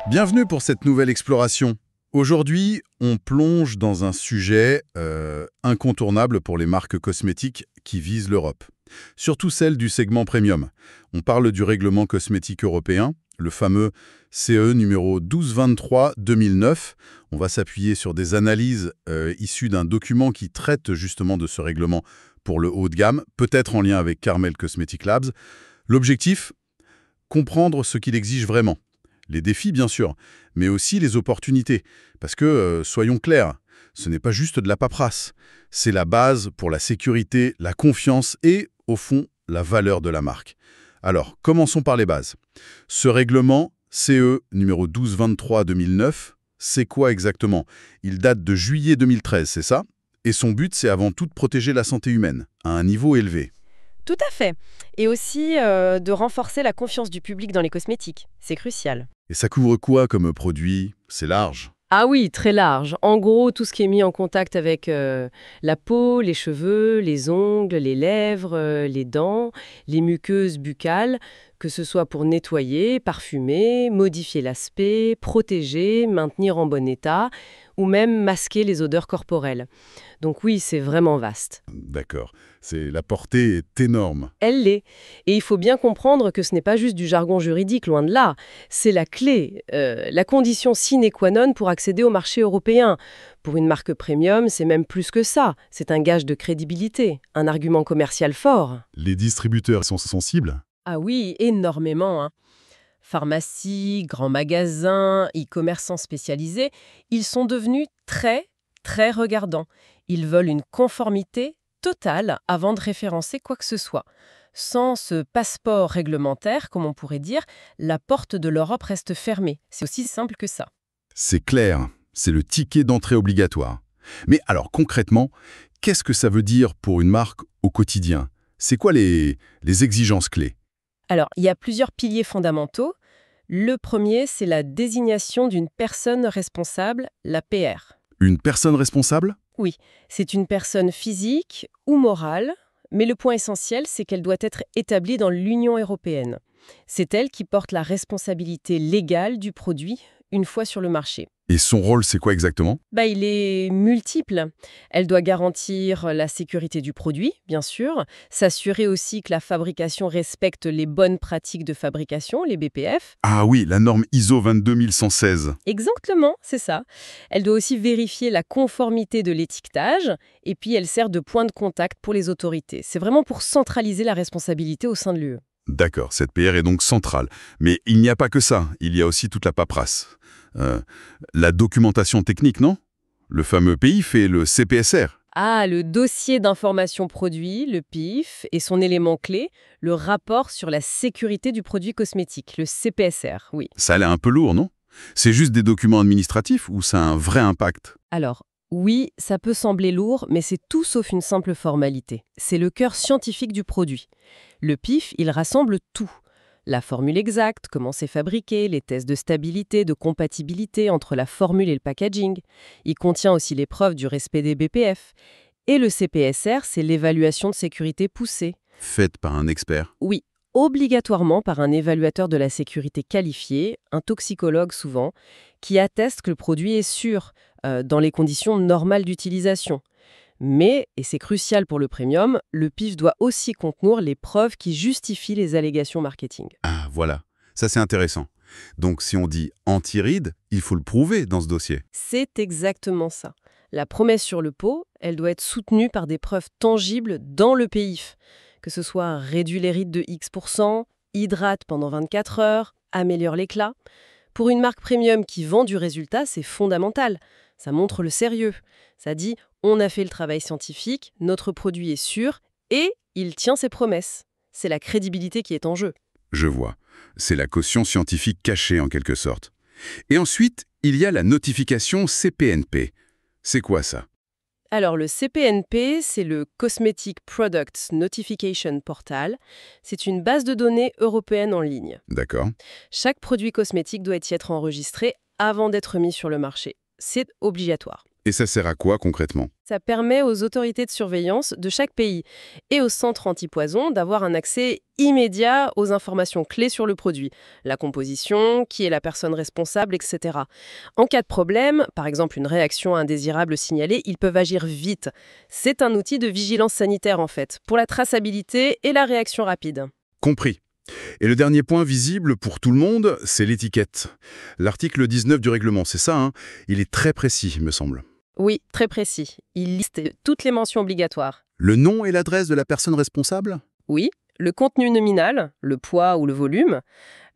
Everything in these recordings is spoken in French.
Bienvenue pour cette nouvelle exploration. Aujourd'hui, on plonge dans un sujet incontournable pour les marques cosmétiques qui visent l'Europe. Surtout celles du segment premium. On parle du règlement cosmétique européen, le fameux CE numéro 1223-2009. On va s'appuyer sur des analyses issues d'un document qui traite justement de ce règlement pour le haut de gamme, peut-être en lien avec Carmel Cosmetic Labs. L'objectif, comprendre ce qu'il exige vraiment. Les défis, bien sûr, mais aussi les opportunités. Parce que, soyons clairs, ce n'est pas juste de la paperasse. C'est la base pour la sécurité, la confiance et, au fond, la valeur de la marque. Alors, commençons par les bases. Ce règlement, CE numéro 1223-2009, c'est quoi exactement? Il date de juillet 2013, c'est ça? Et son but, c'est avant tout de protéger la santé humaine, à un niveau élevé. Tout à fait. Et aussi de renforcer la confiance du public dans les cosmétiques. C'est crucial. Et ça couvre quoi comme produit? C'est large. Ah oui, très large. En gros, tout ce qui est mis en contact avec la peau, les cheveux, les ongles, les lèvres, les dents, les muqueuses buccales, que ce soit pour nettoyer, parfumer, modifier l'aspect, protéger, maintenir en bon état, ou même masquer les odeurs corporelles. Donc oui, c'est vraiment vaste. D'accord. La portée est énorme. Elle l'est. Et il faut bien comprendre que ce n'est pas juste du jargon juridique, loin de là. C'est la clé, la condition sine qua non pour accéder au marché européen. Pour une marque premium, c'est même plus que ça. C'est un gage de crédibilité, un argument commercial fort. Les distributeurs sont sensibles? Ah oui, énormément, hein. Pharmacies, grands magasins, e-commerçants spécialisés, ils sont devenus très, très regardants. Ils veulent une conformité totale avant de référencer quoi que ce soit. Sans ce passeport réglementaire, comme on pourrait dire, la porte de l'Europe reste fermée. C'est aussi simple que ça. C'est clair, c'est le ticket d'entrée obligatoire. Mais alors concrètement, qu'est-ce que ça veut dire pour une marque au quotidien? C'est quoi les exigences clés? Alors, il y a plusieurs piliers fondamentaux. Le premier, c'est la désignation d'une personne responsable, la PR. Une personne responsable? Oui, c'est une personne physique ou morale, mais le point essentiel, c'est qu'elle doit être établie dans l'Union européenne. C'est elle qui porte la responsabilité légale du produit une fois sur le marché. Et son rôle, c'est quoi exactement? Il est multiple. Elle doit garantir la sécurité du produit, bien sûr, s'assurer aussi que la fabrication respecte les bonnes pratiques de fabrication, les BPF. Ah oui, la norme ISO 22116. Exactement, c'est ça. Elle doit aussi vérifier la conformité de l'étiquetage et puis elle sert de point de contact pour les autorités. C'est vraiment pour centraliser la responsabilité au sein de l'UE. D'accord, cette PR est donc centrale. Mais il n'y a pas que ça, il y a aussi toute la paperasse. La documentation technique, non? Le fameux PIF et le CPSR. Ah, le dossier d'information produit, le PIF, et son élément clé, le rapport sur la sécurité du produit cosmétique, le CPSR, oui. Ça a l'air un peu lourd, non? C'est juste des documents administratifs ou ça a un vrai impact? Alors, oui, ça peut sembler lourd, mais c'est tout sauf une simple formalité. C'est le cœur scientifique du produit. Le PIF, il rassemble tout. La formule exacte, comment c'est fabriqué, les tests de stabilité, de compatibilité entre la formule et le packaging. Il contient aussi les preuves du respect des BPF. Et le CPSR, c'est l'évaluation de sécurité poussée. Faite par un expert. Oui, obligatoirement par un évaluateur de la sécurité qualifié, un toxicologue souvent, qui atteste que le produit est sûr, dans les conditions normales d'utilisation. Mais, et c'est crucial pour le premium, le PIF doit aussi contenir les preuves qui justifient les allégations marketing. Ah, voilà. Ça, c'est intéressant. Donc, si on dit anti-rides, il faut le prouver dans ce dossier. C'est exactement ça. La promesse sur le pot, elle doit être soutenue par des preuves tangibles dans le PIF. Que ce soit réduit les rides de X%, hydrate pendant 24 heures, améliore l'éclat. Pour une marque premium qui vend du résultat, c'est fondamental. Ça montre le sérieux. Ça dit, on a fait le travail scientifique, notre produit est sûr et il tient ses promesses. C'est la crédibilité qui est en jeu. Je vois. C'est la caution scientifique cachée en quelque sorte. Et ensuite, il y a la notification CPNP. C'est quoi ça? Alors le CPNP, c'est le Cosmetic Products Notification Portal. C'est une base de données européenne en ligne. D'accord. Chaque produit cosmétique doit y être enregistré avant d'être mis sur le marché. C'est obligatoire. Et ça sert à quoi concrètement? Ça permet aux autorités de surveillance de chaque pays et aux centres antipoison d'avoir un accès immédiat aux informations clés sur le produit, la composition, qui est la personne responsable, etc. En cas de problème, par exemple une réaction indésirable signalée, ils peuvent agir vite. C'est un outil de vigilance sanitaire en fait, pour la traçabilité et la réaction rapide. Compris. Et le dernier point visible pour tout le monde, c'est l'étiquette. L'article 19 du règlement, c'est ça, hein? Il est très précis, il me semble. Oui, très précis. Il liste toutes les mentions obligatoires. Le nom et l'adresse de la personne responsable? Oui, le contenu nominal, le poids ou le volume,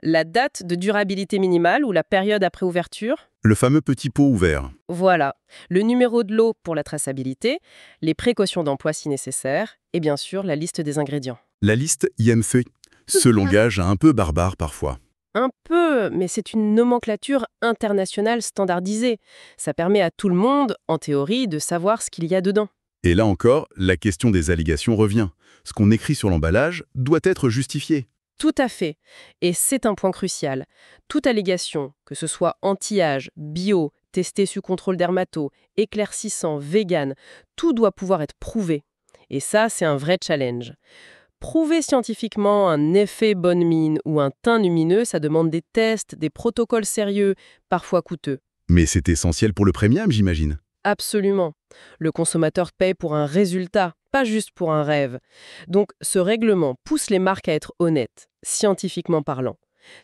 la date de durabilité minimale ou la période après ouverture. Le fameux petit pot ouvert. Voilà, le numéro de lot pour la traçabilité, les précautions d'emploi si nécessaire, et bien sûr la liste des ingrédients. La liste IMFE. Ce langage un peu barbare parfois. Un peu, mais c'est une nomenclature internationale standardisée. Ça permet à tout le monde, en théorie, de savoir ce qu'il y a dedans. Et là encore, la question des allégations revient. Ce qu'on écrit sur l'emballage doit être justifié. Tout à fait. Et c'est un point crucial. Toute allégation, que ce soit anti-âge, bio, testé sous contrôle dermato, éclaircissant, vegan, tout doit pouvoir être prouvé. Et ça, c'est un vrai challenge. Prouver scientifiquement un effet bonne mine ou un teint lumineux, ça demande des tests, des protocoles sérieux, parfois coûteux. Mais c'est essentiel pour le premium, j'imagine. Absolument. Le consommateur paye pour un résultat, pas juste pour un rêve. Donc ce règlement pousse les marques à être honnêtes, scientifiquement parlant.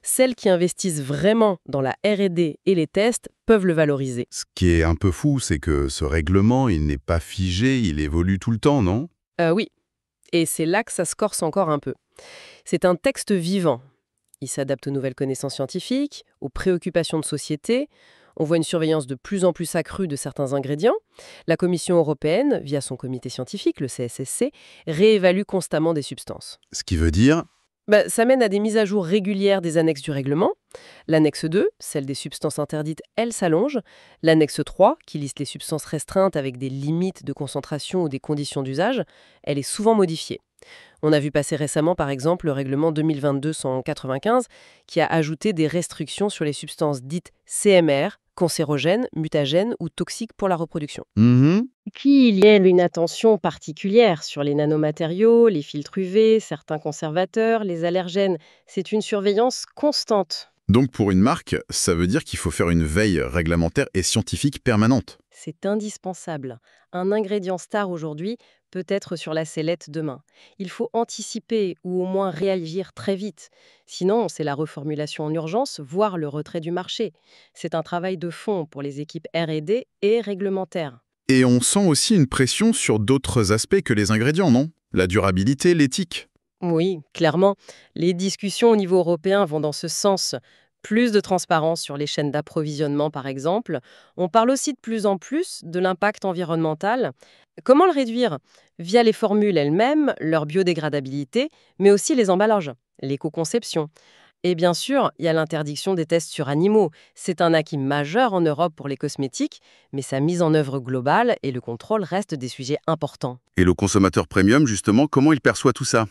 Celles qui investissent vraiment dans la R&D et les tests peuvent le valoriser. Ce qui est un peu fou, c'est que ce règlement, il n'est pas figé, il évolue tout le temps, non? Oui, et c'est là que ça se corse encore un peu. C'est un texte vivant. Il s'adapte aux nouvelles connaissances scientifiques, aux préoccupations de société. On voit une surveillance de plus en plus accrue de certains ingrédients. La Commission européenne, via son comité scientifique, le CSSC, réévalue constamment des substances. Ce qui veut dire... Ça mène à des mises à jour régulières des annexes du règlement. L'annexe 2, celle des substances interdites, elle s'allonge. L'annexe 3, qui liste les substances restreintes avec des limites de concentration ou des conditions d'usage, elle est souvent modifiée. On a vu passer récemment, par exemple, le règlement 2022-195 qui a ajouté des restrictions sur les substances dites CMR, cancérogènes, mutagènes ou toxiques pour la reproduction. Qu'il y ait une attention particulière sur les nanomatériaux, les filtres UV, certains conservateurs, les allergènes. C'est une surveillance constante. Donc pour une marque, ça veut dire qu'il faut faire une veille réglementaire et scientifique permanente. C'est indispensable. Un ingrédient star aujourd'hui peut être sur la sellette demain. Il faut anticiper ou au moins réagir très vite. Sinon, c'est la reformulation en urgence, voire le retrait du marché. C'est un travail de fond pour les équipes R&D et réglementaires. Et on sent aussi une pression sur d'autres aspects que les ingrédients, non? La durabilité, l'éthique. Oui, clairement. Les discussions au niveau européen vont dans ce sens. Plus de transparence sur les chaînes d'approvisionnement, par exemple. On parle aussi de plus en plus de l'impact environnemental. Comment le réduire? Via les formules elles-mêmes, leur biodégradabilité, mais aussi les emballages, l'éco-conception. Et bien sûr, il y a l'interdiction des tests sur animaux. C'est un acquis majeur en Europe pour les cosmétiques, mais sa mise en œuvre globale et le contrôle restent des sujets importants. Et le consommateur premium, justement, comment il perçoit tout ça?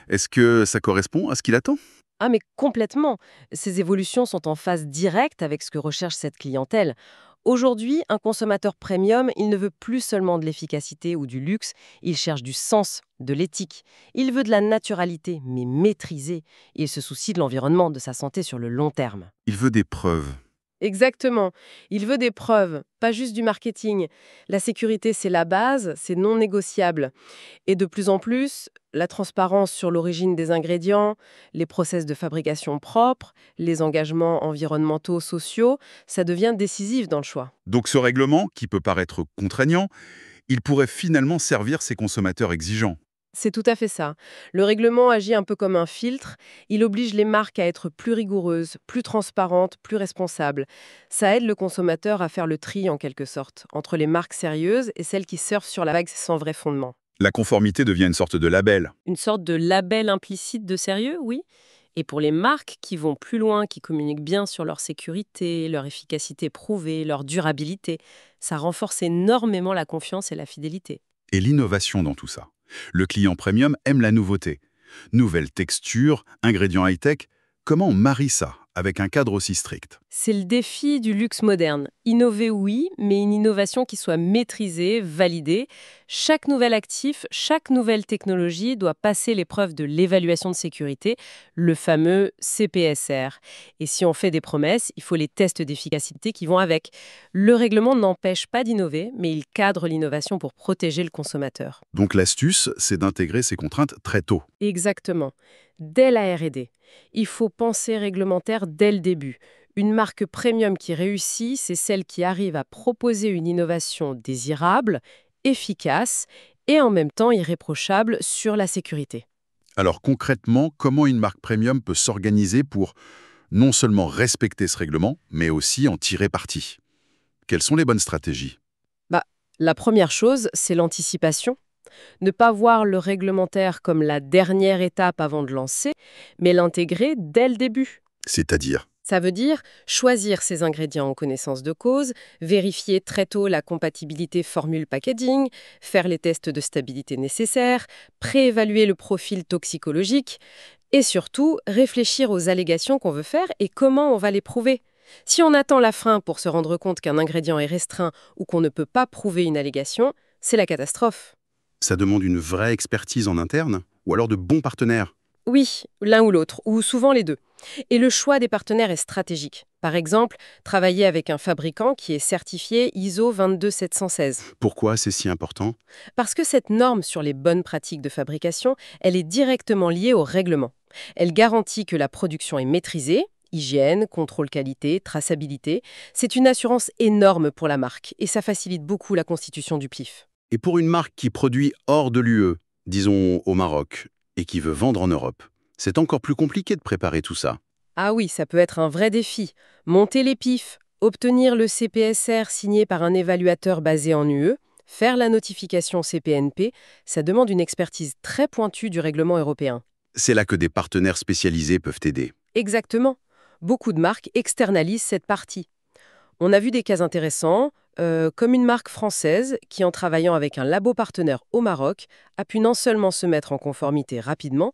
Est-ce que ça correspond à ce qu'il attend? Ah mais complètement. Ces évolutions sont en phase directe avec ce que recherche cette clientèle. Aujourd'hui, un consommateur premium, il ne veut plus seulement de l'efficacité ou du luxe, il cherche du sens, de l'éthique. Il veut de la naturalité, mais maîtrisée. Il se soucie de l'environnement, de sa santé sur le long terme. Il veut des preuves. Exactement. Il veut des preuves, pas juste du marketing. La sécurité, c'est la base, c'est non négociable. Et de plus en plus, la transparence sur l'origine des ingrédients, les process de fabrication propres, les engagements environnementaux, sociaux, ça devient décisif dans le choix. Donc ce règlement, qui peut paraître contraignant, il pourrait finalement servir ces consommateurs exigeants. C'est tout à fait ça. Le règlement agit un peu comme un filtre. Il oblige les marques à être plus rigoureuses, plus transparentes, plus responsables. Ça aide le consommateur à faire le tri, en quelque sorte, entre les marques sérieuses et celles qui surfent sur la vague sans vrai fondement. La conformité devient une sorte de label. Une sorte de label implicite de sérieux, oui. Et pour les marques qui vont plus loin, qui communiquent bien sur leur sécurité, leur efficacité prouvée, leur durabilité, ça renforce énormément la confiance et la fidélité. Et l'innovation dans tout ça. Le client premium aime la nouveauté. Nouvelles textures, ingrédients high-tech, comment on marie ça avec un cadre aussi strict? C'est le défi du luxe moderne. Innover, oui, mais une innovation qui soit maîtrisée, validée. Chaque nouvel actif, chaque nouvelle technologie doit passer l'épreuve de l'évaluation de sécurité, le fameux CPSR. Et si on fait des promesses, il faut les tests d'efficacité qui vont avec. Le règlement n'empêche pas d'innover, mais il cadre l'innovation pour protéger le consommateur. Donc l'astuce, c'est d'intégrer ces contraintes très tôt. Exactement. Dès la R&D. Il faut penser réglementaire dès le début. Une marque premium qui réussit, c'est celle qui arrive à proposer une innovation désirable, efficace et en même temps irréprochable sur la sécurité. Alors concrètement, comment une marque premium peut s'organiser pour non seulement respecter ce règlement, mais aussi en tirer parti? Quelles sont les bonnes stratégies? La première chose, c'est l'anticipation. Ne pas voir le réglementaire comme la dernière étape avant de lancer, mais l'intégrer dès le début. C'est-à-dire? Ça veut dire choisir ses ingrédients en connaissance de cause, vérifier très tôt la compatibilité formule-packaging, faire les tests de stabilité nécessaires, préévaluer le profil toxicologique et surtout réfléchir aux allégations qu'on veut faire et comment on va les prouver. Si on attend la fin pour se rendre compte qu'un ingrédient est restreint ou qu'on ne peut pas prouver une allégation, c'est la catastrophe. Ça demande une vraie expertise en interne ou alors de bons partenaires? Oui, l'un ou l'autre, ou souvent les deux. Et le choix des partenaires est stratégique. Par exemple, travailler avec un fabricant qui est certifié ISO 22716. Pourquoi c'est si important? Parce que cette norme sur les bonnes pratiques de fabrication, elle est directement liée au règlement. Elle garantit que la production est maîtrisée, hygiène, contrôle qualité, traçabilité. C'est une assurance énorme pour la marque et ça facilite beaucoup la constitution du PLIF. Et pour une marque qui produit hors de l'UE, disons au Maroc, et qui veut vendre en Europe, c'est encore plus compliqué de préparer tout ça. Ah oui, ça peut être un vrai défi. Monter les PIF, obtenir le CPSR signé par un évaluateur basé en UE, faire la notification CPNP, ça demande une expertise très pointue du règlement européen. C'est là que des partenaires spécialisés peuvent aider. Exactement. Beaucoup de marques externalisent cette partie. On a vu des cas intéressants, comme une marque française qui, en travaillant avec un labo partenaire au Maroc, a pu non seulement se mettre en conformité rapidement,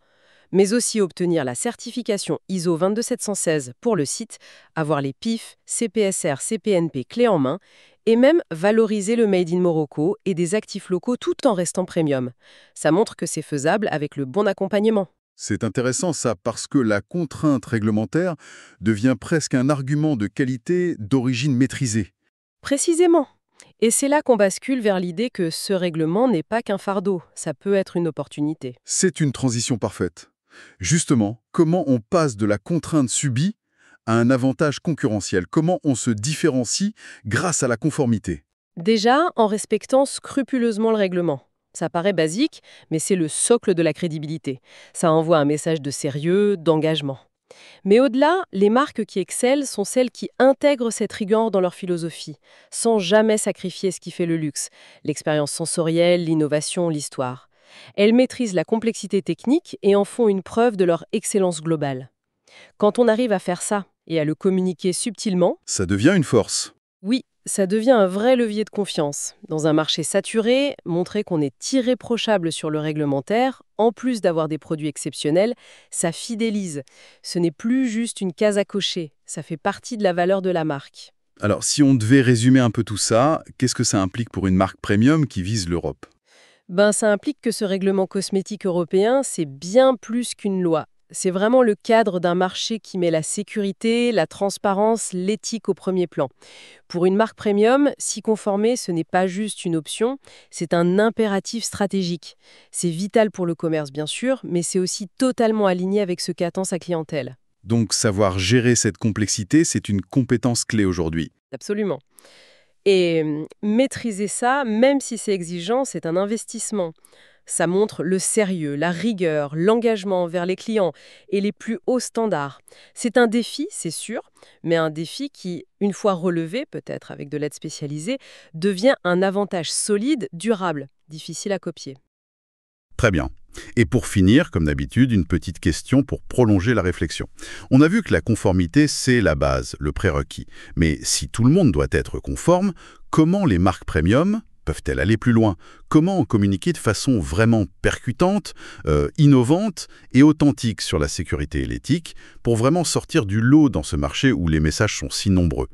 mais aussi obtenir la certification ISO 22716 pour le site, avoir les PIF, CPSR, CPNP clés en main, et même valoriser le Made in Morocco et des actifs locaux tout en restant premium. Ça montre que c'est faisable avec le bon accompagnement. C'est intéressant ça, parce que la contrainte réglementaire devient presque un argument de qualité d'origine maîtrisée. Précisément. Et c'est là qu'on bascule vers l'idée que ce règlement n'est pas qu'un fardeau, ça peut être une opportunité. C'est une transition parfaite. Justement, comment on passe de la contrainte subie à un avantage concurrentiel? Comment on se différencie grâce à la conformité? Déjà, en respectant scrupuleusement le règlement. Ça paraît basique, mais c'est le socle de la crédibilité. Ça envoie un message de sérieux, d'engagement. Mais au-delà, les marques qui excellent sont celles qui intègrent cette rigueur dans leur philosophie, sans jamais sacrifier ce qui fait le luxe, l'expérience sensorielle, l'innovation, l'histoire. Elles maîtrisent la complexité technique et en font une preuve de leur excellence globale. Quand on arrive à faire ça et à le communiquer subtilement, Ça devient une force. oui, ça devient un vrai levier de confiance. Dans un marché saturé, montrer qu'on est irréprochable sur le réglementaire, en plus d'avoir des produits exceptionnels, ça fidélise. Ce n'est plus juste une case à cocher, ça fait partie de la valeur de la marque. Alors, si on devait résumer un peu tout ça, qu'est-ce que ça implique pour une marque premium qui vise l'Europe? Ça implique que ce règlement cosmétique européen, c'est bien plus qu'une loi. C'est vraiment le cadre d'un marché qui met la sécurité, la transparence, l'éthique au premier plan. Pour une marque premium, s'y conformer, ce n'est pas juste une option, c'est un impératif stratégique. C'est vital pour le commerce, bien sûr, mais c'est aussi totalement aligné avec ce qu'attend sa clientèle. Donc, savoir gérer cette complexité, c'est une compétence clé aujourd'hui. Absolument. Et maîtriser ça, même si c'est exigeant, c'est un investissement. Ça montre le sérieux, la rigueur, l'engagement envers les clients et les plus hauts standards. C'est un défi, c'est sûr, mais un défi qui, une fois relevé, peut-être avec de l'aide spécialisée, devient un avantage solide, durable, difficile à copier. Très bien. Et pour finir, comme d'habitude, une petite question pour prolonger la réflexion. On a vu que la conformité, c'est la base, le prérequis. Mais si tout le monde doit être conforme, comment les marques premium peuvent-elles aller plus loin? Comment communiquer de façon vraiment percutante, innovante et authentique sur la sécurité et l'éthique pour vraiment sortir du lot dans ce marché où les messages sont si nombreux?